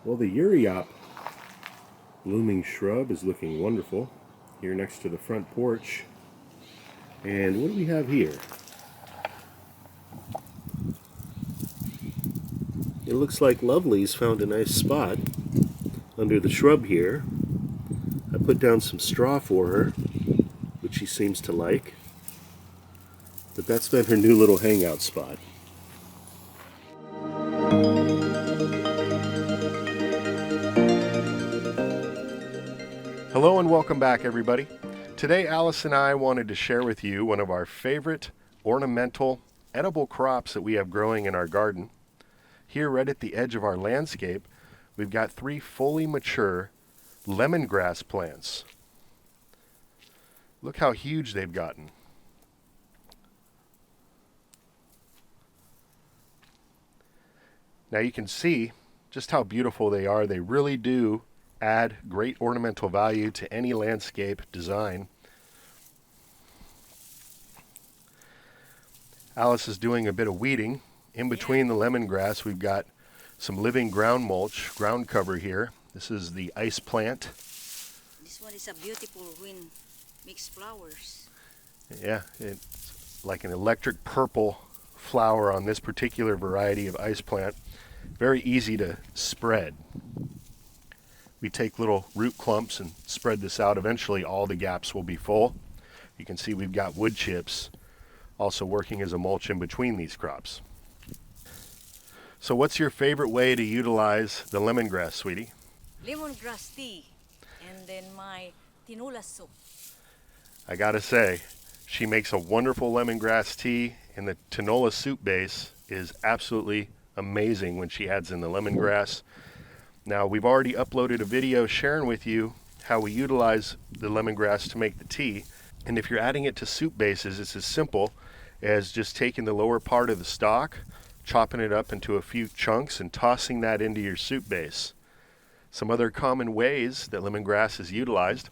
Well, the Uriop blooming shrub is looking wonderful here next to the front porch. And what do we have here? It looks like Lovely's found a nice spot under the shrub here. I put down some straw for her, which she seems to like. But that's been her new little hangout spot. Hello and welcome back, everybody. Today Alice and I wanted to share with you one of our favorite ornamental edible crops that we have growing in our garden. Here right at the edge of our landscape, we've got 3 fully mature lemongrass plants. Look how huge they've gotten. Now you can see just how beautiful they are. They really do add great ornamental value to any landscape design. Alice is doing a bit of weeding. In between the lemongrass, we've got some living ground mulch, ground cover here. This is the ice plant. This one is a beautiful wind mixed flowers. Yeah, it's like an electric purple flower on this particular variety of ice plant. Very easy to spread. We take little root clumps and spread this out. Eventually all the gaps will be full. You can see we've got wood chips also working as a mulch in between these crops. So what's your favorite way to utilize the lemongrass, sweetie? Lemongrass tea and then my tinola soup. I gotta say, she makes a wonderful lemongrass tea, and the tinola soup base is absolutely amazing when she adds in the lemongrass. Now, we've already uploaded a video sharing with you how we utilize the lemongrass to make the tea. And if you're adding it to soup bases, it's as simple as just taking the lower part of the stalk, chopping it up into a few chunks, and tossing that into your soup base. Some other common ways that lemongrass is utilized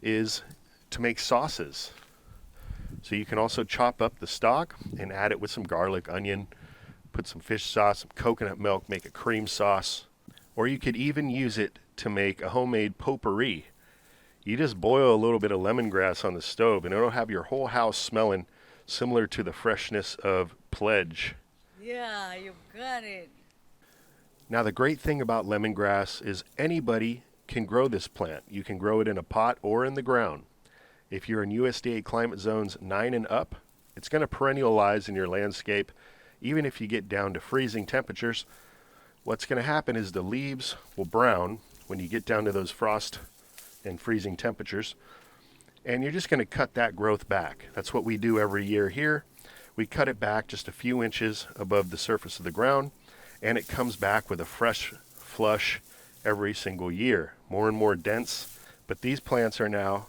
is to make sauces. So you can also chop up the stalk and add it with some garlic, onion, put some fish sauce, some coconut milk, make a cream sauce. Or you could even use it to make a homemade potpourri. You just boil a little bit of lemongrass on the stove and it'll have your whole house smelling similar to the freshness of Pledge. Yeah, you got it. Now the great thing about lemongrass is anybody can grow this plant. You can grow it in a pot or in the ground. If you're in USDA climate zones 9 and up, it's going to perennialize in your landscape. Even if you get down to freezing temperatures, what's going to happen is the leaves will brown when you get down to those frost and freezing temperatures, and you're just going to cut that growth back. That's what we do every year here. We cut it back just a few inches above the surface of the ground, and it comes back with a fresh flush every single year, more and more dense. But these plants are now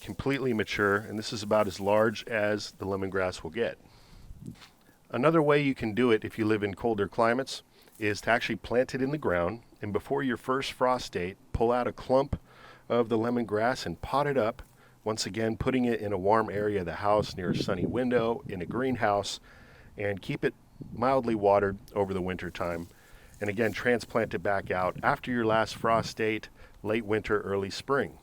completely mature, and this is about as large as the lemongrass will get. Another way you can do it if you live in colder climates is to actually plant it in the ground, and before your first frost date, pull out a clump of the lemongrass and pot it up, once again putting it in a warm area of the house near a sunny window in a greenhouse, and keep it mildly watered over the winter time. And again, transplant it back out after your last frost date, late winter, early spring.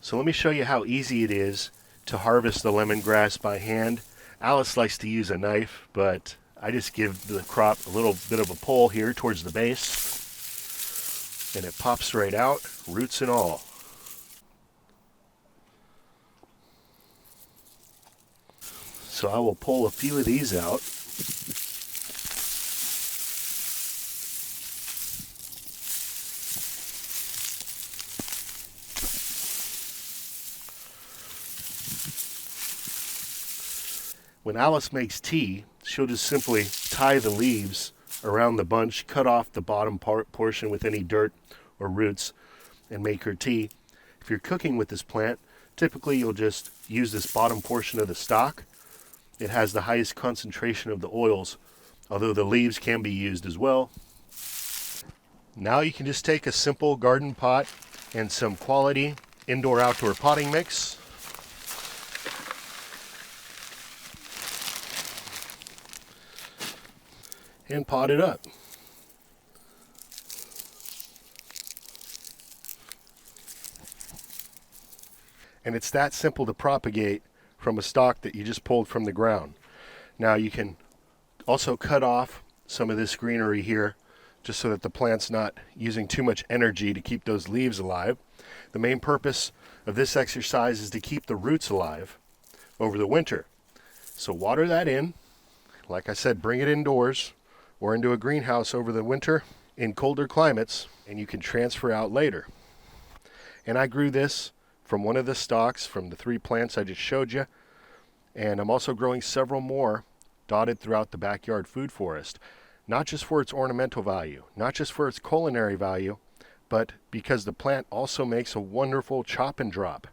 So let me show you how easy it is to harvest the lemongrass by hand. Alice likes to use a knife, but I just give the crop a little bit of a pull here towards the base, and it pops right out, roots and all. So I will pull a few of these out. When Alice makes tea, she'll just simply tie the leaves around the bunch, cut off the bottom portion with any dirt or roots, and make her tea. If you're cooking with this plant, typically you'll just use this bottom portion of the stalk. It has the highest concentration of the oils, although the leaves can be used as well. Now you can just take a simple garden pot and some quality indoor-outdoor potting mix. And pot it up. And it's that simple to propagate from a stalk that you just pulled from the ground. Now you can also cut off some of this greenery here just so that the plant's not using too much energy to keep those leaves alive. The main purpose of this exercise is to keep the roots alive over the winter. So water that in. Like I said, bring it indoors or into a greenhouse over the winter in colder climates, and you can transfer out later. And I grew this from one of the stalks from the 3 plants I just showed you, and I'm also growing several more dotted throughout the backyard food forest, not just for its ornamental value, not just for its culinary value, but because the plant also makes a wonderful chop and drop.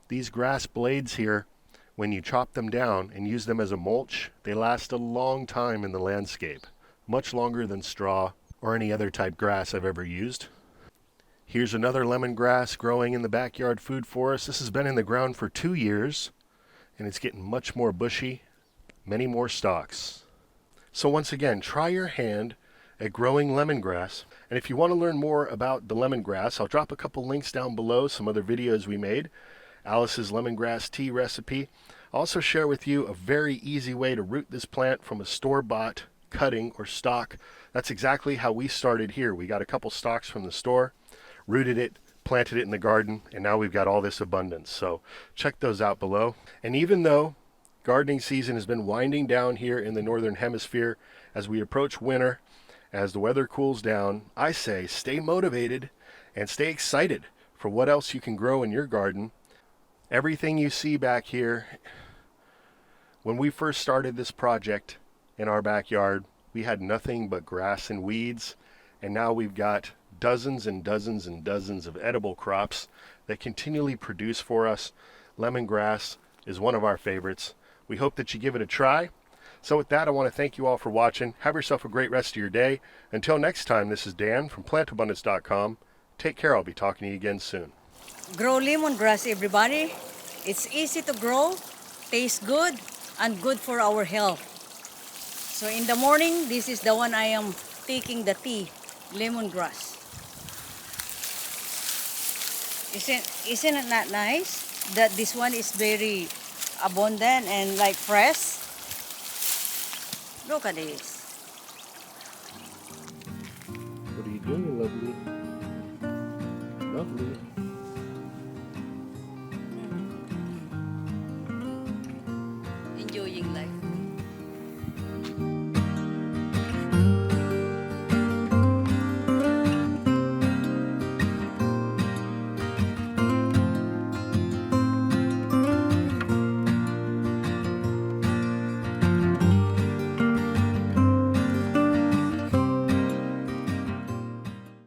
These grass blades here, when you chop them down and use them as a mulch, they last a long time in the landscape, much longer than straw or any other type grass I've ever used. Here's another lemongrass growing in the backyard food forest. This has been in the ground for 2 years, and it's getting much more bushy, many more stalks. So once again, try your hand at growing lemongrass. And if you want to learn more about the lemongrass, I'll drop a couple links down below, some other videos we made. Alice's lemongrass tea recipe. I'll also share with you a very easy way to root this plant from a store-bought cutting or stalk. That's exactly how we started here. We got a couple stalks from the store, rooted it, planted it in the garden, and now we've got all this abundance. So check those out below. And even though gardening season has been winding down here in the northern hemisphere, as we approach winter, as the weather cools down, I say stay motivated and stay excited for what else you can grow in your garden. Everything you see back here, when we first started this project in our backyard, we had nothing but grass and weeds, and now we've got dozens and dozens and dozens of edible crops that continually produce for us. Lemongrass is one of our favorites. We hope that you give it a try. So with that, I want to thank you all for watching. Have yourself a great rest of your day. Until next time, this is Dan from plantabundance.com. Take care. I'll be talking to you again soon. Grow lemongrass, everybody. It's easy to grow, tastes good, and good for our health. So in the morning, this is the one I am taking the tea, lemongrass. Isn't it not nice that this one is very abundant and like fresh? Look at this. What are you doing, lovely? Lovely.